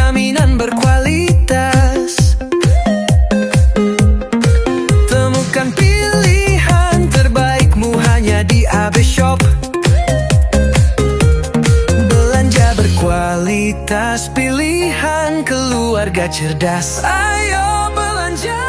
jaminan berkualitas. Temukan pilihan terbaikmu hanya di AB Shop. Belanja berkualitas, pilihan keluarga cerdas. Ayo belanja.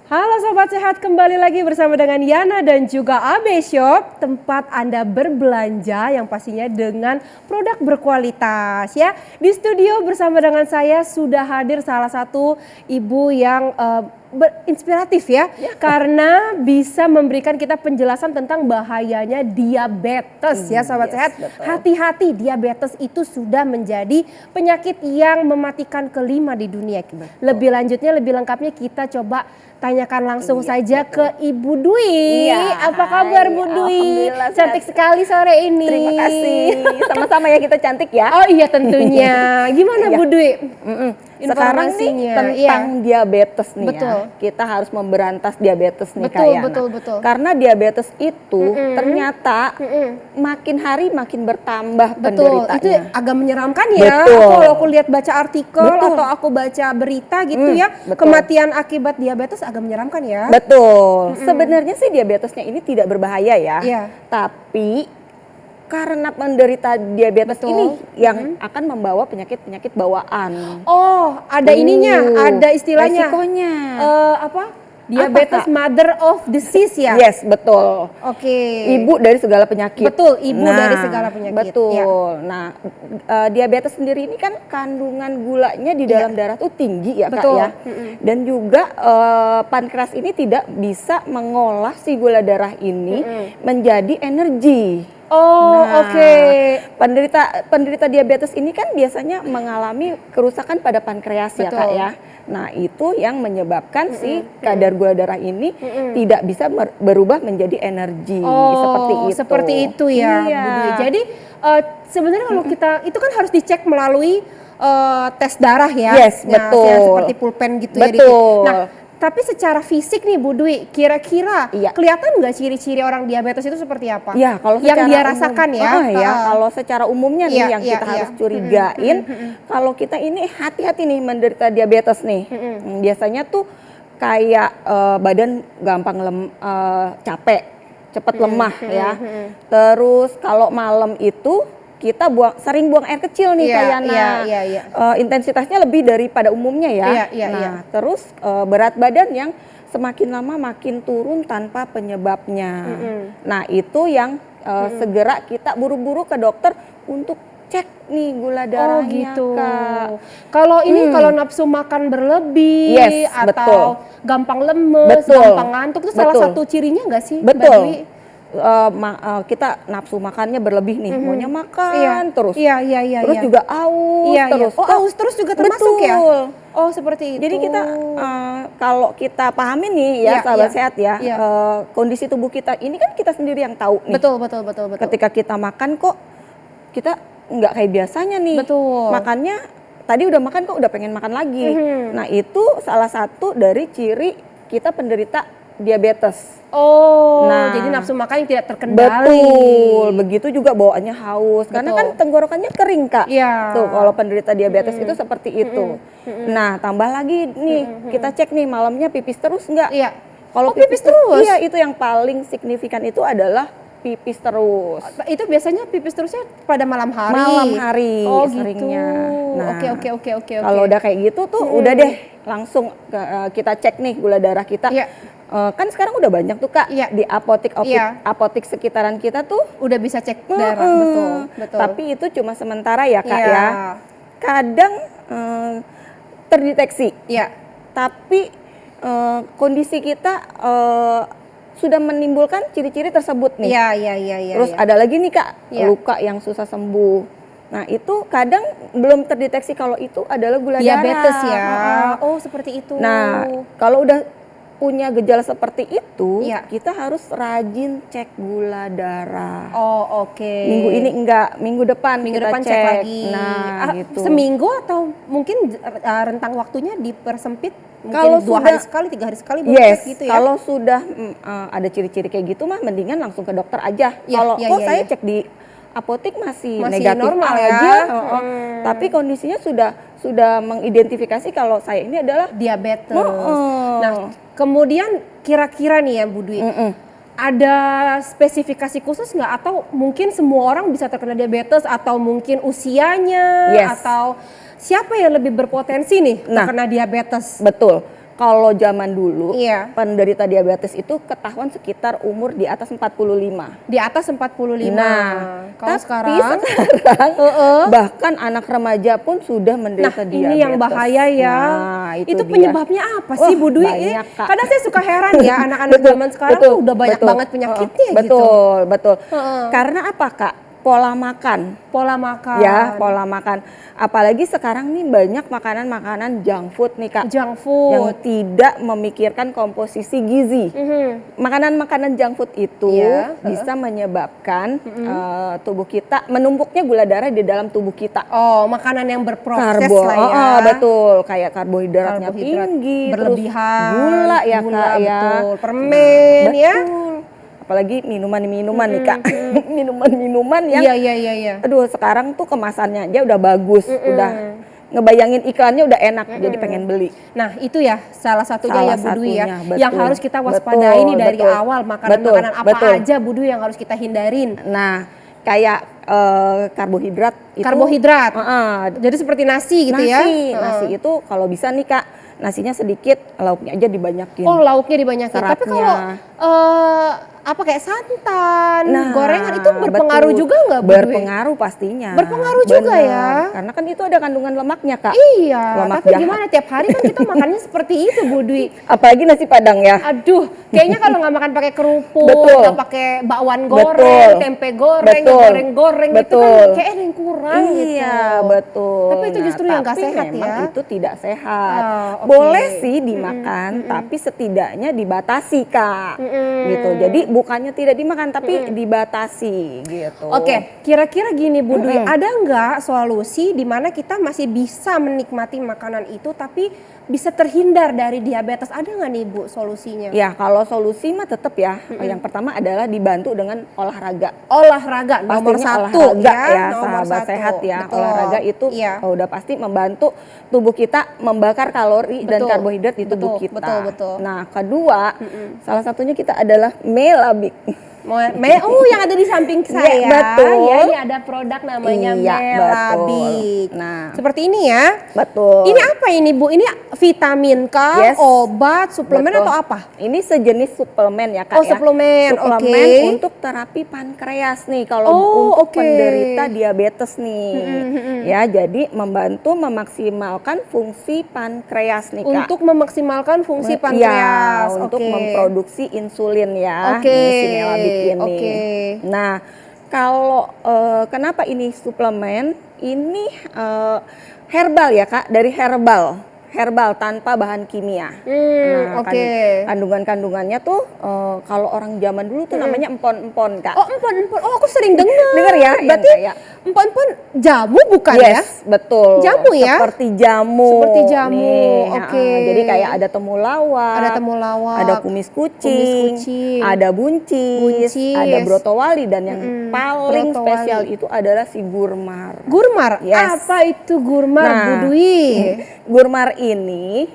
Halo Sobat Sehat, kembali lagi bersama dengan Yana dan juga AB Shop, tempat Anda berbelanja yang pastinya dengan produk berkualitas ya. Di studio bersama dengan saya sudah hadir salah satu ibu yang inspiratif ya, karena bisa memberikan kita penjelasan tentang bahayanya diabetes ya Sobat Sehat. Hati-hati, diabetes itu sudah menjadi penyakit yang mematikan kelima di dunia. Lebih lanjutnya, lebih lengkapnya kita coba tanyakan langsung saja ke Ibu Dwi. Apa kabar Bu Dwi? Cantik sekali sore ini. Terima kasih. Sama-sama ya, kita cantik ya. Oh iya tentunya. Gimana Bu Dwi? Sekarang nih tentang diabetes nih ya. Kita harus memberantas diabetes nih Betul. Karena diabetes itu ternyata makin hari makin bertambah penderitanya. Itu agak menyeramkan ya. Kalau aku lihat baca artikel atau aku baca berita gitu ya, kematian akibat diabetes agak menyeramkan ya. Betul. Sebenarnya sih diabetesnya ini tidak berbahaya ya. Tapi karena menderita diabetes ini yang akan membawa penyakit-penyakit bawaan. Oh, ada ininya, ada istilahnya. Resikonya. Diabetes mother of disease ya? Yes, betul. Ibu dari segala penyakit. Betul, ibu dari segala penyakit. Betul. Nah, diabetes sendiri ini kan kandungan gulanya di dalam darah tuh tinggi ya Kak ya. Dan juga pankreas ini tidak bisa mengolah si gula darah ini menjadi energi. Penderita diabetes ini kan biasanya mengalami kerusakan pada pankreas ya Kak ya. Nah itu yang menyebabkan si kadar gula darah ini tidak bisa berubah menjadi energi seperti itu ya Bu Dwi. Jadi sebenarnya kalau kita itu kan harus dicek melalui tes darah ya. Yes, betul. Yang seperti pulpen gitu ya. Nah tapi secara fisik nih Bu Dwi, kira-kira kelihatan nggak ciri-ciri orang diabetes itu seperti apa? Ya, kalau yang dia rasakan ya. Kalau secara umumnya nih yang kita harus curigain, kalau kita ini hati-hati nih menderita diabetes nih. Biasanya tuh kayak badan gampang capek, cepat lemah ya. Terus kalau malam itu kita sering buang air kecil nih kayaknya. Intensitasnya lebih daripada umumnya ya. Terus berat badan yang semakin lama makin turun tanpa penyebabnya. Nah itu yang segera kita buru-buru ke dokter untuk cek nih gula darahnya. Kak. Kalau ini kalau nafsu makan berlebih atau gampang lemes, gampang ngantuk itu salah satu cirinya nggak sih? Betul. Kita nafsu makannya berlebih nih, maunya makan terus. Terus juga aus terus. Aus terus juga termasuk ya? Oh seperti itu. Jadi kita kalau kita pahami nih ya sahabat sehat ya, kondisi tubuh kita ini kan kita sendiri yang tahu nih. Betul. Ketika kita makan kok kita nggak kayak biasanya nih. Makannya tadi udah makan kok udah pengen makan lagi. Nah itu salah satu dari ciri kita penderita diabetes. Jadi nafsu makan yang tidak terkendali. Betul, begitu juga bawaannya haus. Karena kan tenggorokannya kering Kak. Tuh kalau penderita diabetes itu seperti itu. Nah tambah lagi nih, kita cek nih malamnya pipis terus nggak? Kalau pipis terus? Iya, itu yang paling signifikan itu adalah pipis terus. Itu biasanya pipis terusnya pada malam hari? Malam hari seringnya. Nah, oke. Kalau udah kayak gitu tuh udah deh langsung kita cek nih gula darah kita. Kan sekarang udah banyak tuh Kak di apotik sekitaran kita tuh udah bisa cek darah. Betul. Tapi itu cuma sementara ya Kak ya. Kadang terdeteksi. Tapi kondisi kita sudah menimbulkan ciri-ciri tersebut nih. Terus ada lagi nih Kak, luka yang susah sembuh. Nah itu kadang belum terdeteksi kalau itu adalah gula diabetes darah. Oh seperti itu. Nah kalau udah punya gejala seperti itu, kita harus rajin cek gula darah. Minggu ini enggak, minggu depan kita cek lagi. Nah, gitu. Seminggu atau mungkin rentang waktunya dipersempit? Kalau 2 hari sekali, 3 hari sekali cek gitu ya? Kalau sudah ada ciri-ciri kayak gitu mah mendingan langsung ke dokter aja. Kalau saya cek di apotik masih Masih negatif normal ya? aja, tapi kondisinya sudah mengidentifikasi kalau saya ini adalah Diabetes. Heeh. Nah, kemudian kira-kira nih ya Bu Dwi, ada spesifikasi khusus nggak atau mungkin semua orang bisa terkena diabetes atau mungkin usianya Yes. atau siapa yang lebih berpotensi nih Nah. terkena diabetes? betul. Kalau zaman dulu Iya. penderita diabetes itu ketahuan sekitar umur di atas 45. Di atas 45. Nah, Kalau tapi sekarang sekarang Heeh. bahkan anak remaja pun sudah Nah, menderita diabetes. ini yang bahaya ya. Nah, itu dia. penyebabnya apa sih, Wah, Bu Dwi? banyak, Kak. Kadang saya suka heran ya, anak-anak zaman sekarang tuh udah banyak banget penyakitnya gitu. Betul, betul. Heeh. Karena apa, Kak? Pola makan. Pola makan. Ya, pola makan. Apalagi sekarang nih banyak makanan-makanan junk food nih, Kak. Junk food. Yang tidak memikirkan komposisi gizi. Makanan-makanan junk food itu Iya, bisa menyebabkan tubuh kita menumpuknya gula darah di dalam tubuh kita. Oh, makanan yang berproses lah ya. Betul, kayak karbohidratnya Karbohidrat tinggi, berlebihan, terus gula ya Kak ya. betul, permen ya. Betul. Apalagi minuman-minuman nih Kak. Minuman-minuman yang Iya. aduh sekarang tuh kemasannya aja udah bagus, udah ngebayangin iklannya udah enak, jadi pengen beli. Nah, itu ya salah satunya ya Bu Dwi ya. Betul. Yang harus kita waspadai nih dari Betul. awal, makanan-makanan apa Betul. aja Bu Dwi yang harus kita hindarin. Nah, kayak karbohidrat itu Karbohidrat. Heeh. Jadi seperti nasi gitu ya. Nasi itu kalau bisa nih Kak, nasinya sedikit, lauknya aja dibanyakin. Oh, lauknya dibanyakin. Tapi Seratnya. kalau apa kayak santan, Nah, gorengan itu berpengaruh betul. juga nggak Bu Dwi? Berpengaruh pastinya. Berpengaruh juga Bener. ya. Karena kan itu ada kandungan lemaknya Kak. Iya, Lemak tapi jahat. gimana tiap hari kan kita makannya seperti itu Bu Dwi. Apalagi nasi Padang ya. Aduh, kayaknya kalau nggak makan pakai kerupuk, Betul. nggak pakai bakwan goreng, Betul. tempe goreng, nggak Betul. goreng-goreng gitu Betul. kan kayak ada yang kurang gitu. Iya, betul. Tapi itu justru yang nggak tapi sehat memang ya. itu tidak sehat. Oh, oke. Boleh sih dimakan, tapi setidaknya dibatasi Kak. Gitu. Jadi bukannya tidak dimakan, tapi dibatasi gitu. Oke, kira-kira gini Bu Dwi, ada nggak solusi di mana kita masih bisa menikmati makanan itu tapi bisa terhindar dari diabetes? Ada nggak nih Bu solusinya? Ya, kalau solusi mah tetap ya. Yang pertama adalah dibantu dengan olahraga. Olahraga nomor Pastinya satu olahraga ya, nomor sahabat satu. sehat ya. Betul. Olahraga itu Iya. udah pasti membantu tubuh kita membakar kalori dan Betul. karbohidrat di tubuh Betul, kita. betul. Nah, kedua, salah satunya kita adalah Melabik. Yang ada di samping saya. betul. Ya, ini ada produk namanya Iya, Melabik. betul. Nah. Seperti ini ya. Betul. Ini apa ini Bu? Ini vitamin kah? Yes. Obat, suplemen Betul. atau apa? Ini sejenis suplemen ya Kak Oh, ya. suplemen, Suplemen oke. untuk terapi pankreas nih kalau Oh, untuk oke. penderita diabetes nih. Ya, jadi membantu memaksimalkan fungsi pankreas nih Kak. Untuk memaksimalkan fungsi Ya, pankreas. untuk Oke. memproduksi insulin ya. Oke, Si Melabik ini. oke. Nah, kalau kenapa ini suplemen? Ini herbal ya Kak, dari herbal tanpa bahan kimia. Oke. Kandungan-kandungannya tuh kalau orang zaman dulu tuh namanya empon-empon Kak. Oh, empon-empon. Oh, aku sering dengar. Dengar ya, yang Berarti kayak empon-empon jamu bukan ya? yes, betul. Jamu ya? Seperti jamu. Seperti jamu, Nih, oke. jadi kayak ada temulawak. Ada temulawak, Ada kumis kucing. Ada buncis. Ada brotowali dan yang paling brotowali. spesial itu adalah si gurmar. Gurmar. Yes. Apa itu gurmar, Nah, Bu Dwi? Gurmar ini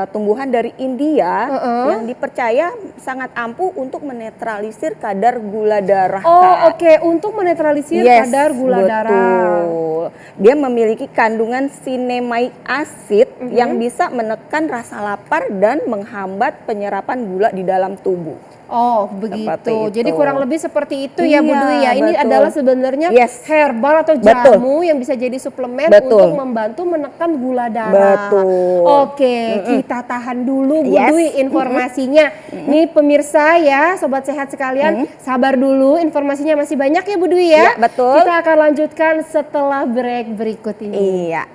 tumbuhan dari India yang dipercaya sangat ampuh untuk menetralisir kadar gula darah. Oh, Kak. oke. Untuk menetralisir Yes, kadar gula darah. betul. Dia memiliki kandungan sinemaic acid yang bisa menekan rasa lapar dan menghambat penyerapan gula di dalam tubuh. Oh, Seperti begitu. itu. Jadi kurang lebih seperti itu ya Bu Iya, Dwi ya. Ini betul. adalah sebenarnya Yes. herbal atau Betul. jamu yang bisa jadi suplemen Betul. untuk membantu menekan gula darah. Betul. Oke, kita tahan dulu Bu Yes. Dwi informasinya. Nih pemirsa ya, sobat sehat sekalian, sabar dulu, informasinya masih banyak ya Bu Dwi ya. Iya, betul. Kita akan lanjutkan setelah break berikut ini. Iya.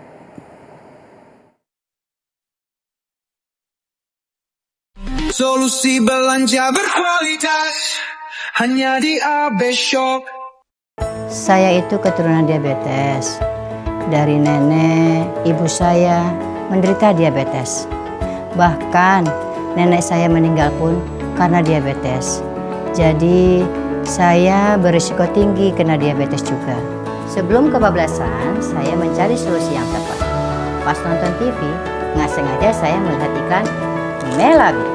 Solusi belanja berkualitas hanya di AB Shop. Saya itu keturunan diabetes. Dari nenek, ibu saya menderita diabetes. Bahkan nenek saya meninggal pun karena diabetes. Jadi Saya berisiko tinggi kena diabetes juga. Sebelum kebablasan, saya mencari solusi yang tepat. Pas nonton TV, nggak sengaja saya melihat iklan Melabit.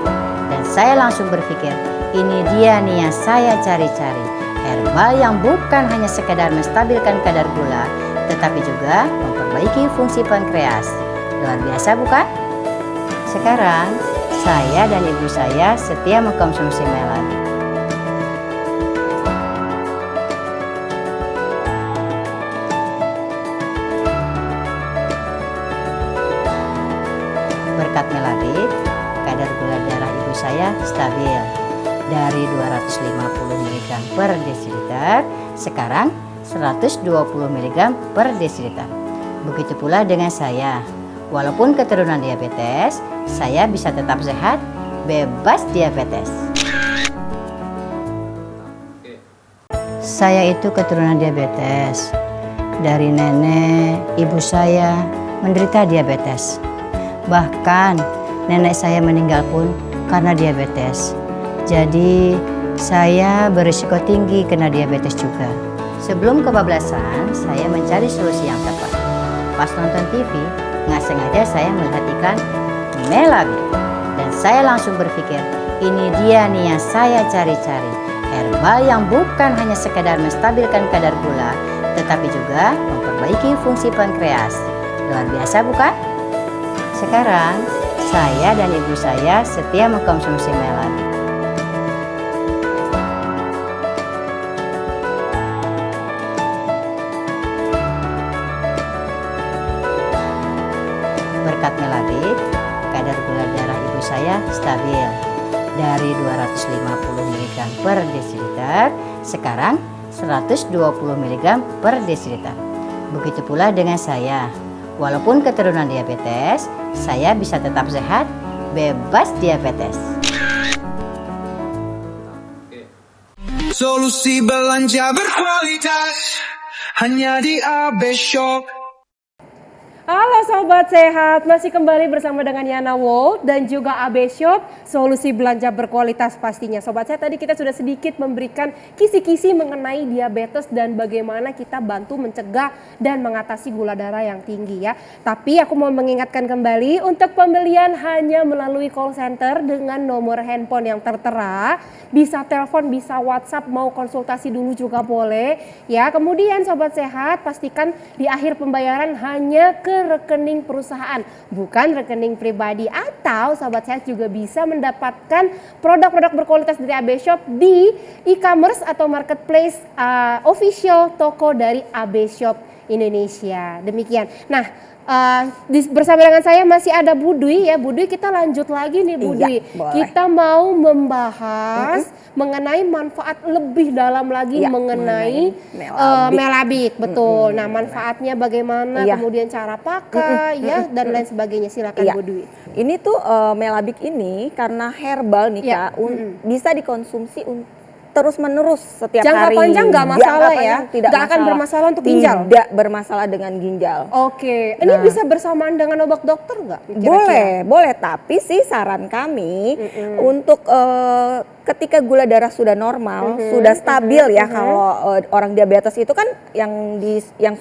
Dan saya langsung berpikir, ini dia nih yang saya cari-cari. Herbal yang bukan hanya sekedar menstabilkan kadar gula, tetapi juga memperbaiki fungsi pankreas. Luar biasa bukan? Sekarang, saya dan ibu saya setia mengkonsumsi Melabit. Berkat Melabit, kadar gula darah ibu saya stabil. Dari 250 mg per desiliter, sekarang 120 mg per desiliter. Begitu pula dengan saya. Walaupun keturunan diabetes, saya bisa tetap sehat, bebas diabetes. Saya itu keturunan diabetes. Dari nenek, ibu saya menderita diabetes. Bahkan nenek saya meninggal pun karena diabetes. Jadi saya berisiko tinggi kena diabetes juga. Sebelum kebablasan, saya mencari solusi yang tepat. Pas nonton TV, nggak sengaja saya melihat iklan Melabit. Dan saya langsung berpikir, ini dia nih yang saya cari-cari. Herbal yang bukan hanya sekedar menstabilkan kadar gula, tetapi juga memperbaiki fungsi pankreas. Luar biasa bukan? Sekarang, saya dan ibu saya setia mengkonsumsi Melabit. Berkat Melabit, kadar gula darah ibu saya stabil. Dari 250 mg per desiliter, sekarang 120 mg per desiliter. Begitu pula dengan saya. Walaupun keturunan diabetes, saya bisa tetap sehat, bebas diabetes. Solusi belanja berkualitas hanya di AB Shop. Halo Sobat Sehat, masih kembali bersama dengan Yana World dan juga AB Shop, solusi belanja berkualitas pastinya. Sobat Sehat, tadi kita sudah sedikit memberikan kisi-kisi mengenai diabetes dan bagaimana kita bantu mencegah dan mengatasi gula darah yang tinggi ya. Tapi aku mau mengingatkan kembali untuk pembelian hanya melalui call center dengan nomor handphone yang tertera. Bisa telepon, bisa WhatsApp, mau konsultasi dulu juga boleh ya. Kemudian Sobat Sehat, pastikan di akhir pembayaran hanya ke rekening perusahaan, bukan rekening pribadi. Atau Sobat Sehat juga bisa mendapatkan produk-produk berkualitas dari AB Shop di e-commerce atau marketplace official toko dari AB Shop Indonesia. Demikian. Nah, bersama dengan saya masih ada Bu Dwi ya. Bu Dwi, kita lanjut lagi nih Bu Dwi. Kita mau membahas mengenai manfaat lebih dalam lagi mengenai Melabit. Betul. Nah, manfaatnya bagaimana, kemudian cara pakai ya dan lain sebagainya. Silakan Bu Dwi. Ini tuh Melabit ini karena herbal nih Kak, bisa dikonsumsi terus menerus setiap jangka hari. Jangka panjang nggak masalah ya? Nggak akan bermasalah untuk ginjal? Tidak bermasalah dengan ginjal. Oke, ini bisa bersamaan dengan obat dokter nggak? Boleh. Tapi sih saran kami untuk ketika gula darah sudah normal, sudah stabil ya. Kalau orang diabetes itu kan yang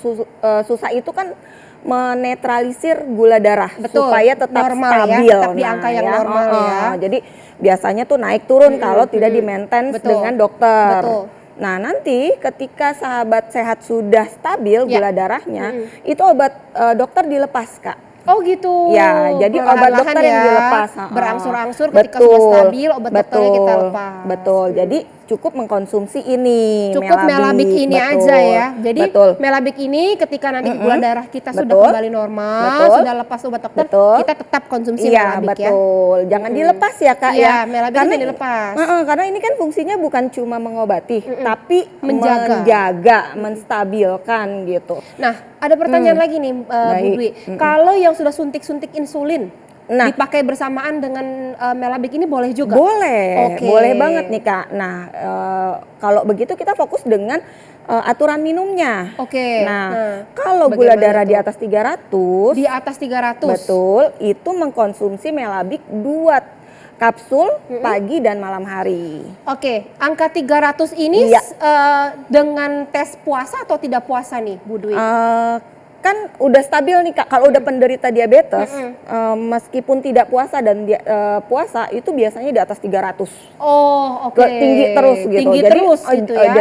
susah itu kan menetralisir gula darah. Betul, supaya tetap normal stabil. Ya, tetap di angka yang normal ya. Jadi biasanya tuh naik turun kalau tidak di-maintain dengan dokter. Betul. Nah, nanti ketika sahabat sehat sudah stabil gula darahnya, itu obat dokter dilepas, Kak. Oh gitu. Ya, jadi obat dokter yang dilepas. Berangsur-angsur ketika sudah stabil, obat dokternya kita lepas. Betul. Jadi cukup mengkonsumsi ini. Cukup Melabit ini aja ya. Jadi Melabit ini ketika nanti gula darah kita sudah kembali normal, sudah lepas obat dokter, kita tetap konsumsi Melabit ya. Betul. Jangan dilepas ya Kak ya. Melabit ini dilepas. Karena ini kan fungsinya bukan cuma mengobati, tapi menjaga, menstabilkan gitu. Nah, ada pertanyaan lagi nih Bu Dwi. Kalau yang sudah suntik-suntik insulin, dipakai bersamaan dengan Melabit ini boleh juga? Boleh, boleh banget nih Kak. Nah, kalau begitu kita fokus dengan aturan minumnya. Nah, kalau gula darah di atas 300, di atas 300, betul, itu mengkonsumsi Melabit kapsul pagi dan malam hari. Oke, angka 300 ini Iya. Dengan tes puasa atau tidak puasa nih Bu Dwi? Kan udah stabil nih Kak, kalau udah penderita diabetes, meskipun tidak puasa dan puasa itu biasanya di atas 300. Oh, oke. Tinggi terus gitu. Tinggi Jadi terus gitu ya.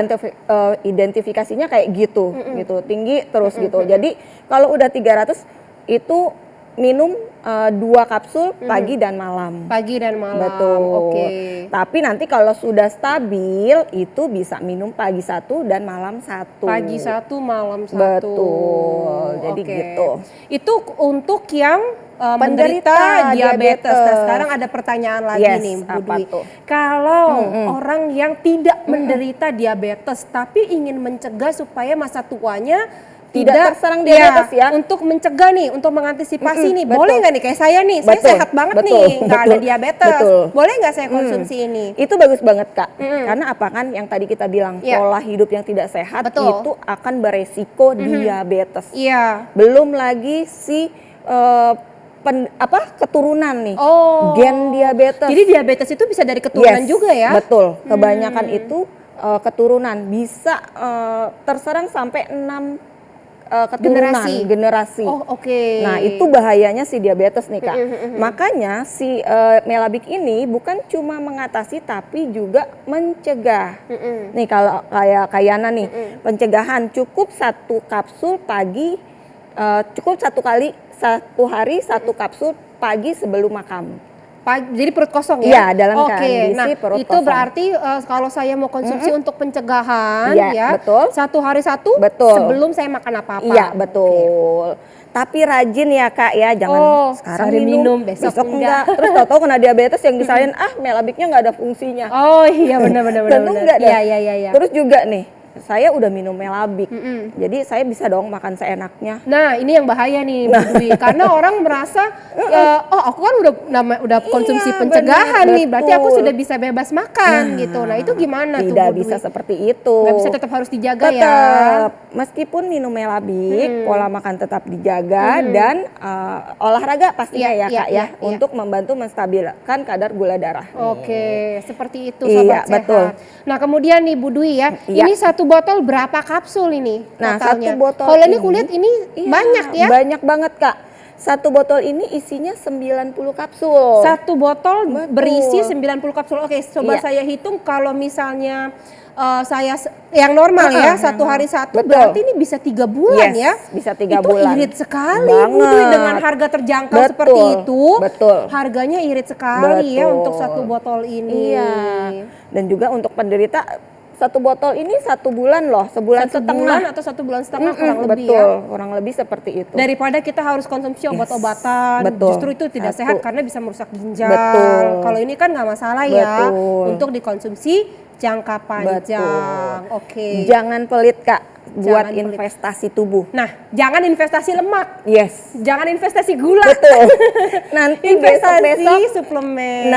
identifikasinya kayak gitu, gitu. Tinggi terus gitu. Jadi kalau udah 300 itu minum 2 kapsul pagi dan malam. Pagi dan malam. Betul. Oke. Tapi nanti kalau sudah stabil itu bisa minum pagi 1 dan malam 1. Pagi 1, malam 1. Betul. Jadi Oke. gitu. Itu untuk yang menderita Penderita diabetes. Nah, diabetes. sekarang ada pertanyaan lagi Yes, nih, Bu apa Dwi. tuh? Kalau orang yang tidak menderita diabetes tapi ingin mencegah supaya masa tuanya Tidak terserang diabetes ya. Untuk mencegah nih, untuk mengantisipasi nih, betul. boleh nggak nih kayak saya nih, saya Betul, sehat banget betul, nih, nggak ada betul, diabetes, betul. boleh nggak saya konsumsi ini? Itu bagus banget Kak. Karena apa kan yang tadi kita bilang Iya. pola hidup yang tidak sehat Betul. itu akan beresiko diabetes. Iya. Belum lagi si keturunan nih. Oh. Gen diabetes. Jadi diabetes itu bisa dari keturunan Yes, juga ya? Betul. Kebanyakan itu keturunan bisa terserang sampai 6 keturunan generasi. Oh, oke. Nah, itu bahayanya si diabetes nih Kak. Makanya si Melabik ini bukan cuma mengatasi tapi juga mencegah. Nih kalau kayak Kayana nih, pencegahan cukup 1 kapsul pagi, cukup 1 hari 1 kapsul pagi sebelum makan. Jadi perut kosong ya? Iya, dalam Oke, kondisi nah perut itu kosong. berarti kalau saya mau konsumsi untuk pencegahan Iya, ya, betul. 1 hari 1 Betul. sebelum saya makan apa-apa. Iya, betul. Tapi rajin ya Kak ya, jangan sekarang sehari minum, besok enggak. Terus tahu-tahu kena diabetes yang disalahin Melabiknya nggak ada fungsinya. Oh iya benar-benar. Tentu enggak dah. Iya. Terus juga nih, saya udah minum Melabik. Jadi saya bisa dong makan seenaknya. Nah ini yang bahaya nih Bu Dwi, karena orang merasa aku kan udah konsumsi Iya, pencegahan benar, nih, berarti aku betul. sudah bisa bebas makan gitu. Nah itu gimana tuh Tidak Bu bisa Dwi? seperti itu. Nggak bisa, tetap harus dijaga ya. Tetap, meskipun minum Melabik, pola makan tetap dijaga dan olahraga pastinya Iya, ya Kak iya. untuk membantu menstabilkan kadar gula darah. Oke, seperti itu Iya, sobat sehat. betul. Nah kemudian nih Bu Dwi ya, Iya. ini 1 botol berapa kapsul ini Nah, totalnya? 1 botol Kalau ini ini- kulihat ini Iya, banyak ya. Banyak banget Kak. 1 botol ini isinya 90 kapsul. 1 botol Betul. berisi 90 kapsul. Oke, coba Iya. saya hitung kalau misalnya yang normal ya, 1 hari 1 Betul. berarti ini bisa 3 bulan Yes, ya. bisa 3 itu bulan. irit sekali Bu Banget. Dwi, dengan harga terjangkau Betul, seperti itu. betul. Harganya irit sekali ya Betul. untuk 1 botol ini. Iya. Dan juga untuk penderita 1 botol ini 1 bulan loh, sebulan 1 setengah. bulan atau 1 bulan setengah kurang lebih betul, ya. kurang lebih seperti itu. Daripada kita harus konsumsi obat-obatan, betul. justru itu tidak 1. sehat karena bisa merusak ginjal. Betul. Kalau ini kan nggak masalah ya, Betul. untuk dikonsumsi jangka panjang. Oke. Jangan pelit Kak buat Jangan pelit. investasi tubuh. Nah, jangan investasi lemak, Yes. jangan investasi gula. Betul. Nanti Investasi besok-besok suplemen.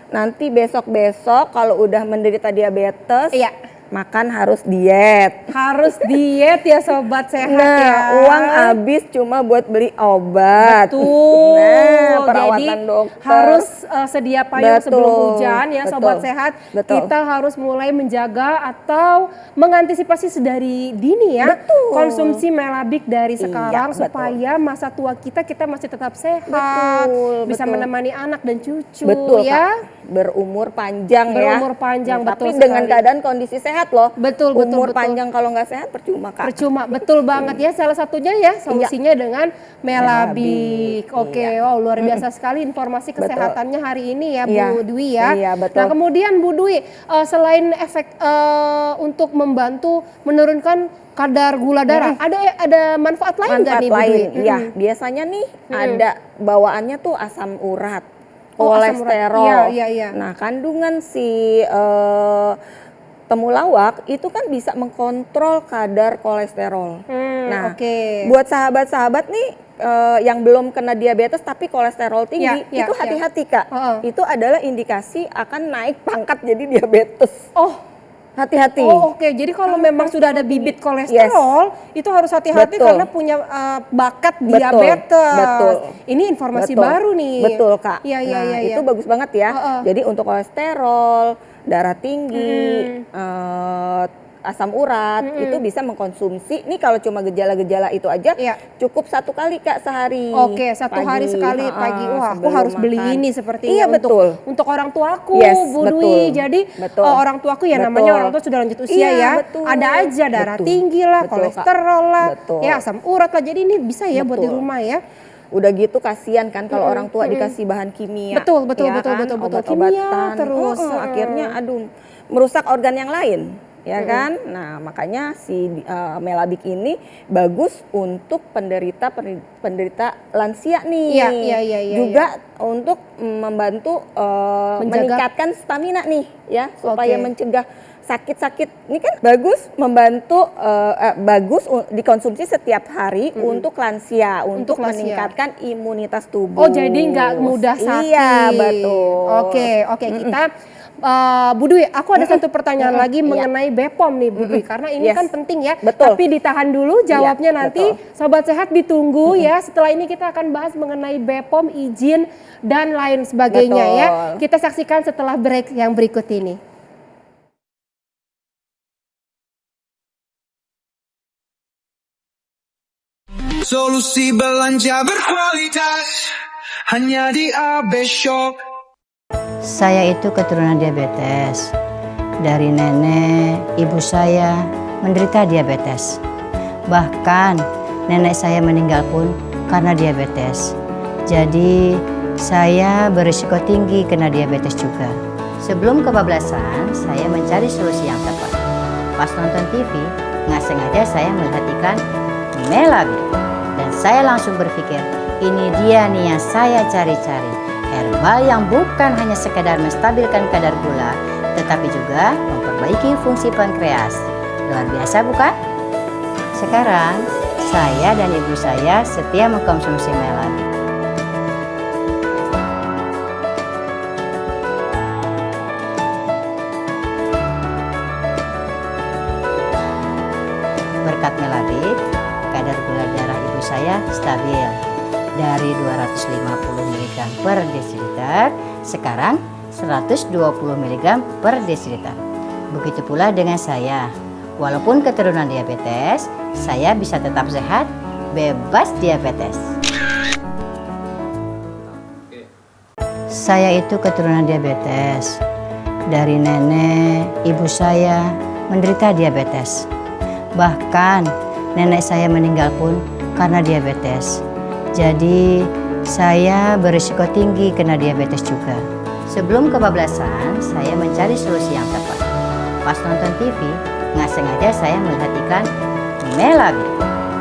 nanti besok-besok kalau udah menderita diabetes, Iya. makan harus diet. Harus diet ya sobat sehat Nah, ya. uang habis cuma buat beli obat. Betul. Nah, perawatan Jadi dokter. harus sedia payung Betul, sebelum hujan ya betul, sobat sehat. betul. Kita harus mulai menjaga atau mengantisipasi sedari dini ya. Betul. Konsumsi Melabik dari sekarang betul. supaya masa tua kita masih tetap sehat. Betul, Bisa betul. menemani anak dan cucu Betul ya. Kak. Berumur panjang ya. Berumur panjang, Tapi betul dengan sekali. keadaan kondisi sehat loh. Betul, Umur betul. panjang kalau nggak sehat percuma Kak. Percuma, betul banget ya. Salah satunya ya solusinya dengan Melabik. Melabik, Oke, iya. wow luar biasa sekali informasi Betul. kesehatannya hari ini ya Iya, Bu Dwi ya. iya, betul. Nah kemudian Bu Dwi, selain efek untuk membantu menurunkan kadar gula darah, ada manfaat lain nggak Manfaat nih Bu Dwi? lain, iya. Biasanya nih ada bawaannya tuh asam urat, Oh, asam urat. kolesterol. Iya. Nah, kandungan si temulawak itu kan bisa mengkontrol kadar kolesterol. Nah, Oke. buat sahabat-sahabat nih yang belum kena diabetes tapi kolesterol tinggi, Iya, itu iya. hati-hati Kak. Heeh. Itu adalah indikasi akan naik pangkat jadi diabetes. Oh, Hati-hati. Oh oke, jadi kalau memang sudah ada bibit kolesterol, itu harus hati-hati karena punya bakat diabetes. Betul. Ini informasi baru nih. Betul Kak. Iya, Nah itu bagus banget ya. Jadi untuk kolesterol, darah tinggi, asam urat itu bisa mengkonsumsi. Ini kalau cuma gejala-gejala itu aja cukup 1 kali Kak sehari. Oke, 1 hari sekali pagi. Wah, aku harus beli ini sepertinya. Iya betul. Untuk orang tuaku, Bu Dwi. Betul. Jadi betul. Orang tuaku ya namanya orang tua sudah lanjut usia ya. Betul. Ada aja darah tinggi lah, kolesterol lah, ya asam urat lah. Jadi ini bisa ya buat di rumah ya. Udah gitu kasihan kan kalau orang tua dikasih bahan kimia. Betul. Obat-obatan terus. Akhirnya merusak organ yang lain. Ya kan, nah makanya si Melabik ini bagus untuk penderita lansia nih. Juga untuk membantu meningkatkan stamina nih ya, supaya mencegah sakit-sakit. Ini kan bagus membantu, bagus dikonsumsi setiap hari untuk lansia, untuk meningkatkan imunitas tubuh. Oh jadi nggak mudah sakit. Iya betul. Oke kita Bu Dwi, aku ada satu pertanyaan lagi mengenai BPOM nih Bu Dwi, karena ini kan penting ya. Tapi ditahan dulu jawabnya nanti. Sobat Sehat ditunggu ya. Setelah ini kita akan bahas mengenai BPOM, izin dan lain sebagainya ya. Kita saksikan setelah break yang berikut ini. Solusi belanja berkualitas hanya di AB Shop. Saya itu keturunan diabetes. Dari nenek, ibu saya menderita diabetes. Bahkan nenek saya meninggal pun karena diabetes. Jadi saya berisiko tinggi kena diabetes juga. Sebelum kebablasan, saya mencari solusi yang tepat. Pas nonton TV, nggak sengaja saya melihat iklan Melabik. Dan saya langsung berpikir, ini dia nih yang saya cari-cari. Herbal yang bukan hanya sekedar menstabilkan kadar gula, tetapi juga memperbaiki fungsi pankreas. Luar biasa bukan? Sekarang, saya dan ibu saya setia mengkonsumsi Melabik. Berkat Melabik, kadar gula darah ibu saya stabil. Dari 250 mg per desiliter, sekarang 120 mg per desiliter. Begitu pula dengan saya. Walaupun keturunan diabetes, saya bisa tetap sehat, bebas diabetes. Saya itu keturunan diabetes. Dari nenek, ibu saya menderita diabetes. Bahkan nenek saya meninggal pun karena diabetes. Jadi saya berisiko tinggi kena diabetes juga. Sebelum kebablasan, saya mencari solusi yang tepat. Pas nonton TV, nggak sengaja saya melihat iklan Melabik.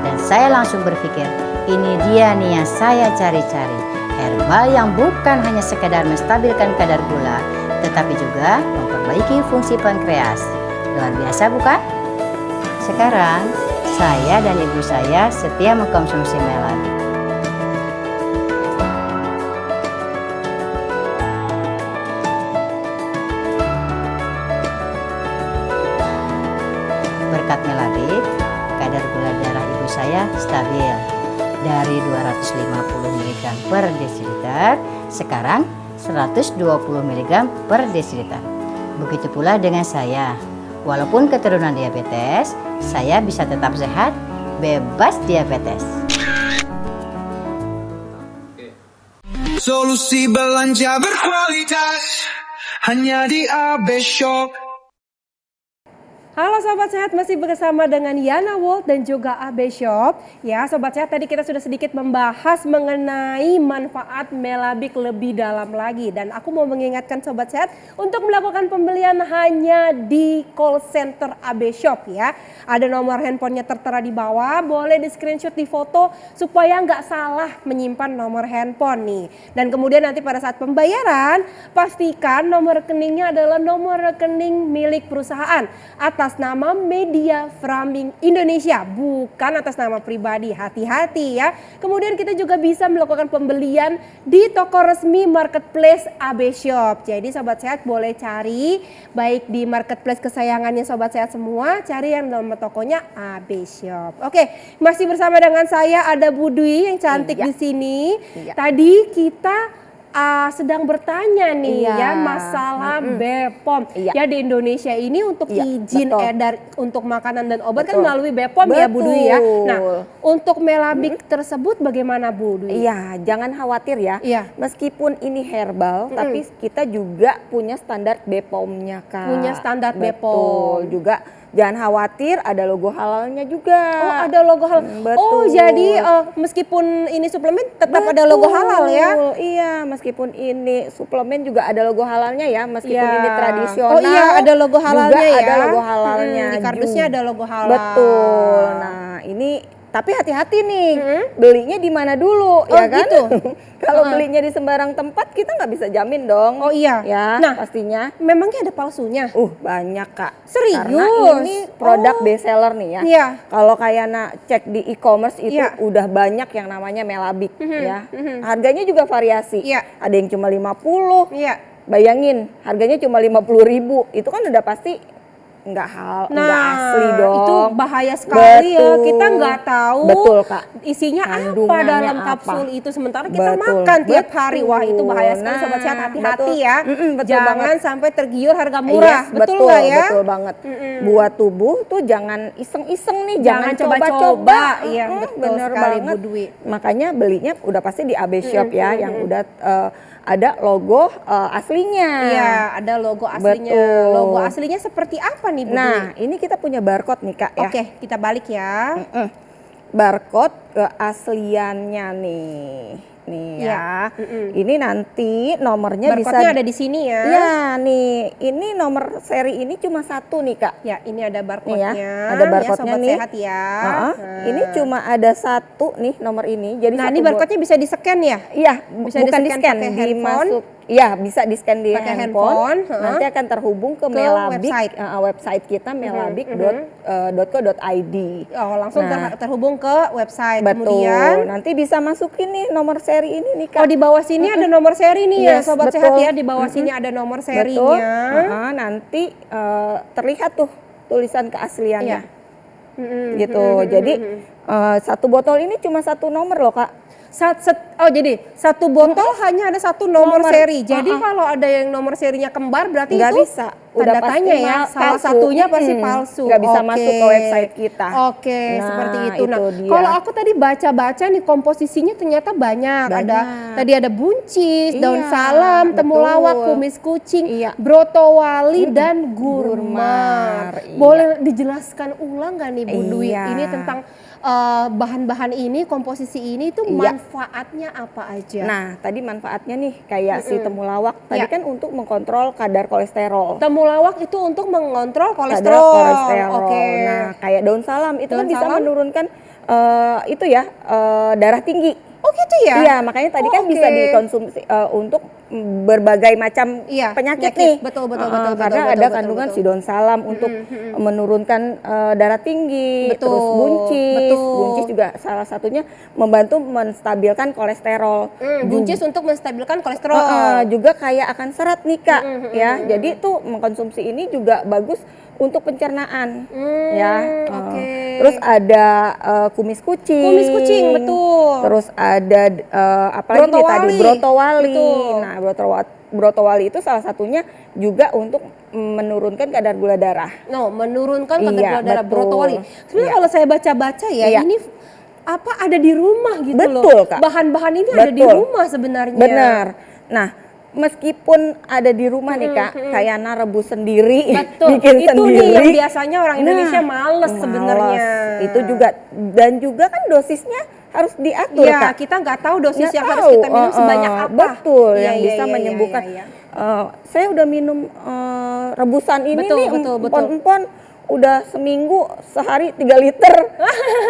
Dan saya langsung berpikir, ini dia nih yang saya cari-cari. Herbal yang bukan hanya sekedar menstabilkan kadar gula, tetapi juga memperbaiki fungsi pankreas. Luar biasa bukan? Sekarang, saya dan ibu saya setia mengkonsumsi Melabik. Berkat Melabik, kadar gula darah ibu saya stabil. Dari 250 mg per desiliter, sekarang 120 mg per desiliter. Begitu pula dengan saya. Walaupun keturunan diabetes, saya bisa tetap sehat, bebas diabetes. Solusi belanja berkualitas hanya di AB Shop. Halo Sobat Sehat, masih bersama dengan Yana World dan juga AB Shop. Ya Sobat Sehat, tadi kita sudah sedikit membahas mengenai manfaat Melabik lebih dalam lagi. Dan aku mau mengingatkan Sobat Sehat untuk melakukan pembelian hanya di call center AB Shop ya. Ada nomor handphonenya tertera di bawah, boleh di screenshot, di foto supaya nggak salah menyimpan nomor handphone nih. Dan kemudian nanti pada saat pembayaran, pastikan nomor rekeningnya adalah nomor rekening milik perusahaan atas atas nama Media Framing Indonesia, bukan atas nama pribadi. Hati-hati ya. Kemudian kita juga bisa melakukan pembelian di toko resmi marketplace AB Shop. Jadi Sobat Sehat boleh cari baik di marketplace kesayangannya Sobat Sehat semua, cari yang nama tokonya AB Shop. Oke, masih bersama dengan saya ada Bu Dwi yang cantik di sini. Tadi kita sedang bertanya nih ya masalah BPOM. Ya di Indonesia ini untuk izin edar untuk makanan dan obat kan melalui BPOM ya Bu Dwi ya. Nah, untuk Melabik tersebut bagaimana Bu Dwi? Iya, jangan khawatir ya. Meskipun ini herbal, tapi kita juga punya standar BPOM-nya Kak. Punya standar BPOM. Betul, juga jangan khawatir ada logo halalnya juga. Oh, ada logo halal. Oh, jadi meskipun ini suplemen tetap ada logo halal ya? Iya, meskipun ini suplemen juga ada logo halalnya ya, meskipun ini tradisional. Oh iya, ada logo halalnya juga ya. ada logo halalnya. Di kardusnya ada logo halal. Betul. Nah, ini tapi hati-hati nih, belinya di mana dulu ya kan? Gitu? Kalau belinya di sembarang tempat kita nggak bisa jamin dong. Oh iya. Ya, nah, pastinya. Memangnya ada palsunya? Banyak Kak. Serius? Karena ini produk best seller nih ya. Iya. Kalau kayak cek di e-commerce itu udah banyak yang namanya Melabik ya. Harganya juga variasi. Ada yang cuma 50. Bayangin, harganya cuma 50.000. Itu kan udah pasti nggak asli dong. Itu bahaya sekali ya. Kita nggak tahu Kak. isinya apa dalam kapsul itu. Sementara kita makan tiap hari. Wah, itu bahaya sekali Sobat Sehat, hati-hati ya. Jangan sampai tergiur harga murah. Betul nggak ya? Betul banget. Buat tubuh tuh jangan iseng-iseng nih. Jangan coba-coba. Iya, betul sekali Bu Dwi. Makanya belinya udah pasti di AB Shop ya. Yang udah ada logo aslinya. Iya, ada logo aslinya. Betul. Logo aslinya seperti apa nih Bu Dwi? Nah, ini kita punya barcode nih Kak ya. Oke, kita balik ya. Barcode keasliannya nih. Nih ya. Ini nanti nomornya Barcode-nya bisa ada di sini ya. Iya nih, ini nomor seri ini cuma satu nih Kak. Ya, ini ada barcode-nya. Ada barcode-nya Sobat nih. Sehat ya. Ini cuma ada satu nih nomor ini. Jadi nah, ini barcode-nya bisa di-scan ya? Iya, bisa bukan di-scan di-scan, pakai handphone. Iya, bisa di-scan di Pakai handphone. handphone, Nanti akan terhubung ke Melabik, website. website kita melabik.co.id. Oh, langsung terhubung ke website. Betul. Kemudian Nanti bisa masukin nih nomor seri ini nih Kak. oh, di bawah sini ada nomor seri nih ya Sobat betul. Sehat ya. Di bawah sini ada nomor serinya. Nanti terlihat tuh tulisan keasliannya. Gitu. Jadi satu botol ini cuma satu nomor loh Kak. Jadi satu botol hanya ada satu nomor seri. Jadi kalau ada yang nomor serinya kembar berarti nggak itu bisa. Tanda tanya ya. Salah satunya pasti palsu. Nggak bisa masuk ke website kita. Seperti itu. Nah, dia. kalau aku tadi baca-baca nih komposisinya ternyata banyak. Tadi ada buncis, daun salam, temulawak, kumis kucing, brotowali dan gurmar. Boleh dijelaskan ulang nggak nih Bu Dwi? Ini tentang bahan-bahan ini, komposisi ini tuh manfaatnya apa aja? Nah, tadi manfaatnya nih kayak si temulawak tadi kan untuk mengkontrol kadar kolesterol. Temulawak itu untuk mengontrol kolesterol. Kadar kolesterol. Nah, kayak daun salam itu kan bisa menurunkan darah tinggi. Oh gitu ya? Iya, makanya tadi kan bisa dikonsumsi untuk berbagai macam penyakit nih. Betul. Karena ada kandungan si daun salam untuk menurunkan darah tinggi, terus buncis juga salah satunya membantu menstabilkan kolesterol. Buncis untuk menstabilkan kolesterol. Juga kayak akan serat nih Kak, ya. Jadi tuh mengkonsumsi ini juga bagus untuk pencernaan, ya. Terus ada kumis kucing. Kumis kucing, betul. Terus ada apalagi nih tadi brotowali. Betul. Nah, brotowali itu salah satunya juga untuk menurunkan kadar gula darah. Menurunkan kadar gula darah brotowali. Sebenarnya kalau saya baca-baca ini ada di rumah gitu loh. Kak. Bahan-bahan ini ada di rumah sebenarnya. Benar. Nah, meskipun ada di rumah nih Kak, kayak rebus sendiri, bikin itu sendiri. Nih yang biasanya orang Indonesia males sebenarnya. Itu juga, dan juga kan dosisnya harus diatur Kak. Kita nggak tau dosis yang harus kita minum sebanyak apa. Betul, yang bisa menyembuhkan. Saya udah minum rebusan ini nih, empon-empon udah seminggu sehari 3 liter.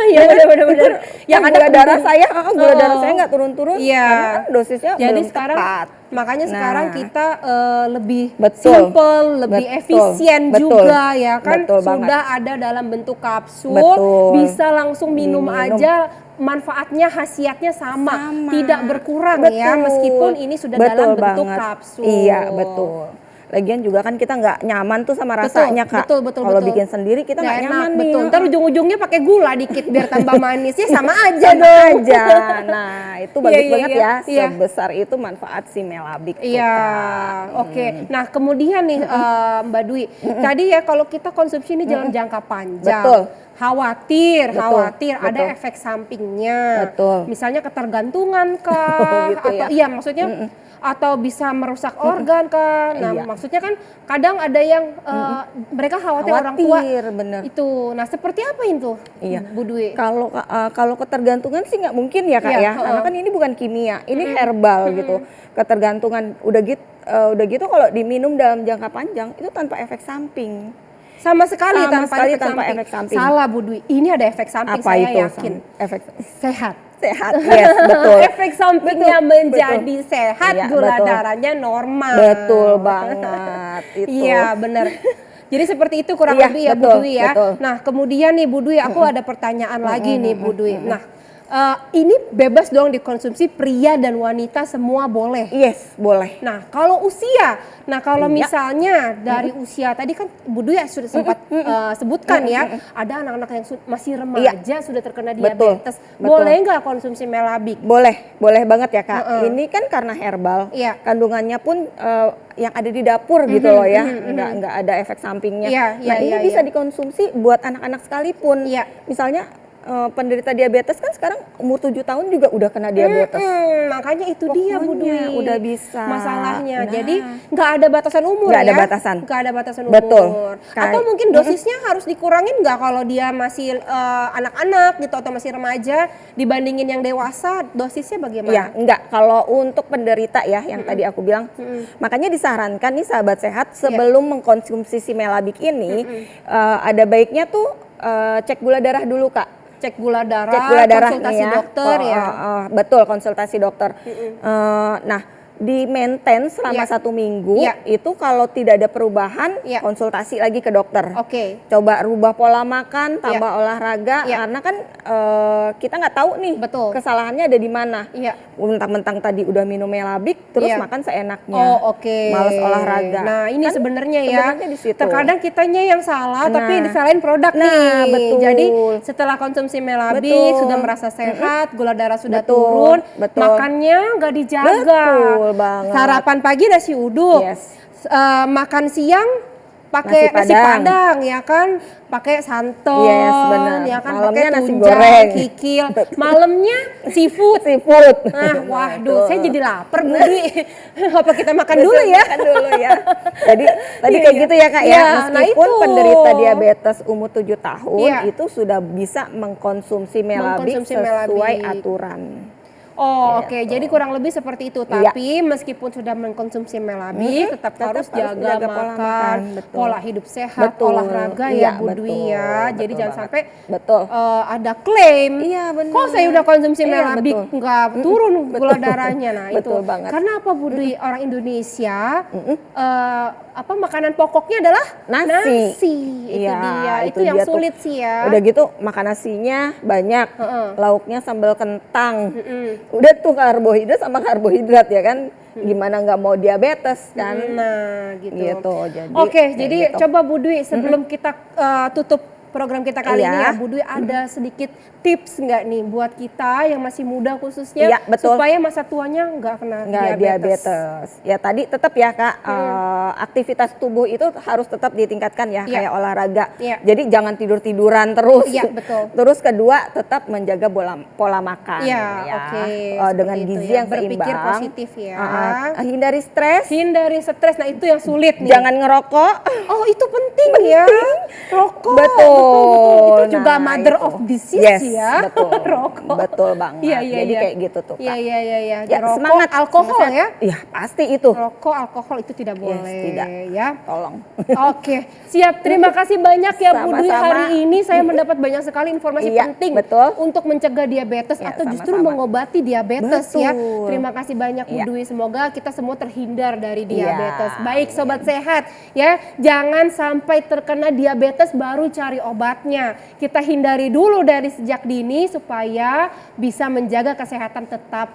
Ya benar-benar. Yang gula darah saya, gula darah saya nggak turun-turun Iya. karena kan dosisnya Jadi belum sekarang tepat. makanya Nah. sekarang kita lebih Betul. simple, lebih Betul. efisien Betul. juga ya kan. Betul Sudah banget. ada dalam bentuk kapsul, Betul. bisa langsung minum aja. Manfaatnya, khasiatnya sama, tidak berkurang ya, Betul. meskipun ini sudah Betul dalam bentuk banget. kapsul. Iya, betul. Lagian juga kan kita nggak nyaman tuh sama rasanya, Kak. Betul. Kalau bikin sendiri kita Nggak nggak nyaman nih. betul. Ntar ujung-ujungnya pakai gula dikit biar tambah manis, ya sama aja Sama dong. aja. Nah, itu bagus Iya, banget ya. iya. Sebesar itu manfaat si Melabik tuh, Iya, Kak. oke. Nah, kemudian nih Mbak Dwi, tadi ya kalau kita konsumsi ini dalam jangka panjang, Betul. khawatir Betul. ada efek sampingnya. Betul. Misalnya ketergantungan kah? Gitu ya. Atau iya maksudnya atau bisa merusak organ kah? Nah, Iya. maksudnya kan kadang ada yang mereka khawatir orang tua bener. itu. Nah, seperti apa itu, Iya. Bu Dwi? Kalau ketergantungan sih nggak mungkin ya, Kak, Iya, ya. Karena kan ini bukan kimia, ini herbal gitu. Ketergantungan udah gitu kalau diminum dalam jangka panjang itu tanpa efek samping. Sama sekali Sama tanpa sekali efek tanpa samping. efek samping. Salah Bu Dwi, ini ada efek samping, Apa saya itu yakin. efek Sehat. sehat? Yes, betul. Efek sampingnya Betul, menjadi sehat, Iya, gula betul. darahnya normal. Betul banget itu. Iya, benar. Jadi seperti itu kurang Iya, lebih ya Bu betul, Dwi ya. betul. Nah, kemudian nih Bu Dwi, aku ada pertanyaan lagi nih Bu Dwi. Nah, ini bebas dong dikonsumsi pria dan wanita semua boleh. Yes, boleh. Nah, kalau usia, kalau Iya. misalnya dari usia tadi kan Bu Dwi sudah sempat sebutkan ya, ada anak-anak yang masih remaja sudah terkena Betul, diabetes, betul. boleh nggak konsumsi Melabik? Boleh banget ya, Kak. Ini kan karena herbal, Iya. kandungannya pun yang ada di dapur gitu loh ya, nggak ada efek sampingnya. Iya, Ini iya, bisa iya. dikonsumsi buat anak-anak sekalipun. Iya. Misalnya penderita diabetes kan sekarang umur 7 tahun juga udah kena diabetes. Makanya itu dia Bu Dwi. Pokoknya udah bisa. Masalahnya. Nah. Jadi nggak ada batasan umur Nggak ya? ada batasan. Nggak ada batasan Betul. umur. Kayak- Atau mungkin dosisnya harus dikurangin nggak kalau dia masih anak-anak gitu atau masih remaja dibandingin yang dewasa, dosisnya bagaimana? Ya, enggak. Kalau untuk penderita ya, yang tadi aku bilang, makanya disarankan nih sahabat sehat sebelum mengkonsumsi si Melabik ini, ada baiknya tuh cek gula darah dulu, Kak. Cek gula darah, Cek gula darah konsultasi nih ya. dokter ya. Betul, konsultasi dokter. Nah, di maintain selama Iya. 1 minggu, Iya. itu kalau tidak ada perubahan, Iya. konsultasi lagi ke dokter. Oke. Coba rubah pola makan, tambah olahraga, Iya. karena kan kita nggak tahu nih Betul. kesalahannya ada di mana. Iya. Mentang-mentang tadi udah minum Melabik, terus Iya. makan seenaknya. Oh, oke. Males olahraga. Nah, ini Kan sebenarnya ya. sebenarnya di situ. Terkadang kitanya yang salah tapi Nah. disalahin produk Nah, nih. betul. Jadi setelah konsumsi Melabik Betul. sudah merasa sehat, gula darah sudah Betul, turun, betul. makannya nggak dijaga. Betul banget. Sarapan pagi nasi uduk. Yes. Makan siang pakai Nasi nasi Padang. padang ya kan, pakai santan, Yes, benar. ya kan, Malamnya pakai nasi tunjang, goreng. kikil, malamnya seafood. Seafood. Nah, waduh, Betul. saya jadi lapar Bu Dwi. Apa kita makan dulu ya? Makan dulu ya. Jadi tadi Iya, kayak iya. gitu ya, Kak ya. Iya, nah Meskipun itu. penderita diabetes umur 7 tahun Iya. itu sudah bisa mengkonsumsi Melabik Mengkonsumsi sesuai Melabik. aturan. Oh, Gitu. oke. Jadi kurang lebih seperti itu. Iya. Tapi meskipun sudah mengkonsumsi Melabik, tetap harus jaga pola makan, betul. pola hidup sehat, Betul. olahraga Iya, ya Bu Dwi betul. ya. Jadi Betul jangan banget. sampai Betul. ada klaim. Iya, benar. Kok saya udah konsumsi Iya, Melabik betul. nggak turun gula darahnya. Nah, itu. Betul banget. Karena apa Bu Dwi? Orang Indonesia makanan pokoknya adalah Nasi. Itu Iya, dia. Itu itu yang dia tuh. sulit sih ya. Udah gitu makan nasinya banyak, Heeh. lauknya sambal kentang. Udah tuh karbohidrat sama karbohidrat ya kan, gimana nggak mau diabetes kan? Nah, gitu. Gitu, jadi Oke, kayak jadi gitu. coba Bu Dwi sebelum kita tutup program kita kali Iya. ini ya, Bu Dwi ada sedikit tips nggak nih buat kita yang masih muda khususnya Iya, betul. supaya masa tuanya nggak kena Nggak diabetes. Ya tadi tetap ya Kak, aktivitas tubuh itu harus tetap ditingkatkan ya, Iya. kayak olahraga. Iya. Jadi jangan tidur-tiduran terus. Iya, betul. Terus kedua tetap menjaga pola makan. Iya, ya. oke. Dengan Seperti itu gizi ya. yang Berpikir seimbang. positif ya. Hindari stres. Hindari stres. Nah, itu yang sulit nih. Jangan ngerokok. Oh, itu penting ya. Rokok. Betul. Itu juga Nah, mother itu. of disease Yes, ya. betul. Rokok. Betul banget. Iya, iya, Jadi iya. kayak gitu tuh, Kak. Iya, iya, iya, iya. Ya, Rokok, semangat. alkohol Semangat. ya. Iya, pasti itu. Rokok, alkohol itu tidak Yes, boleh tidak. ya. Tolong. Oke, siap. Terima kasih banyak ya Bu Dwi. Sama-sama. Hari ini saya mendapat banyak sekali informasi Iya, penting betul. untuk mencegah diabetes Ya, atau justru sama-sama. mengobati diabetes ya. Betul. Terima kasih banyak Bu Iya. Dwi. Semoga kita semua terhindar dari Iya. diabetes. Baik sobat sehat ya, jangan sampai terkena diabetes baru cari obatnya. Kita hindari dulu dari sejak dini supaya bisa menjaga kesehatan tetap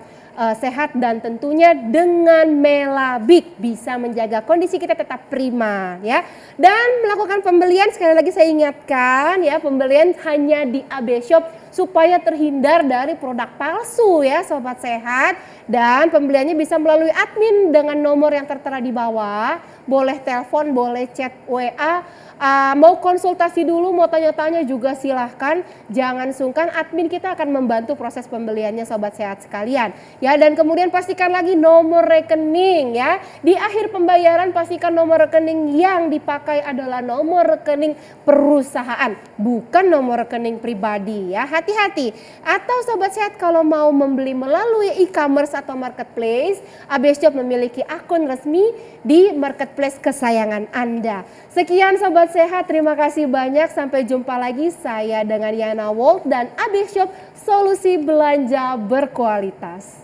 sehat dan tentunya dengan Melabik bisa menjaga kondisi kita tetap prima ya. Dan melakukan pembelian sekali lagi saya ingatkan ya, pembelian hanya di AB Shop supaya terhindar dari produk palsu ya sobat sehat, dan pembeliannya bisa melalui admin dengan nomor yang tertera di bawah. Boleh telepon, boleh chat WA, mau konsultasi dulu, mau tanya-tanya juga silahkan. Jangan sungkan, admin kita akan membantu proses pembeliannya sobat sehat sekalian. Ya, dan kemudian pastikan lagi nomor rekening ya. Di akhir pembayaran pastikan nomor rekening yang dipakai adalah nomor rekening perusahaan, bukan nomor rekening pribadi ya. Hati-hati. Atau sobat sehat kalau mau membeli melalui e-commerce atau marketplace, AB Shop memiliki akun resmi di marketplace kesayangan Anda. Sekian sobat sehat, terima kasih banyak. Sampai jumpa lagi, saya dengan Yana Wolf dan AB Shop, solusi belanja berkualitas.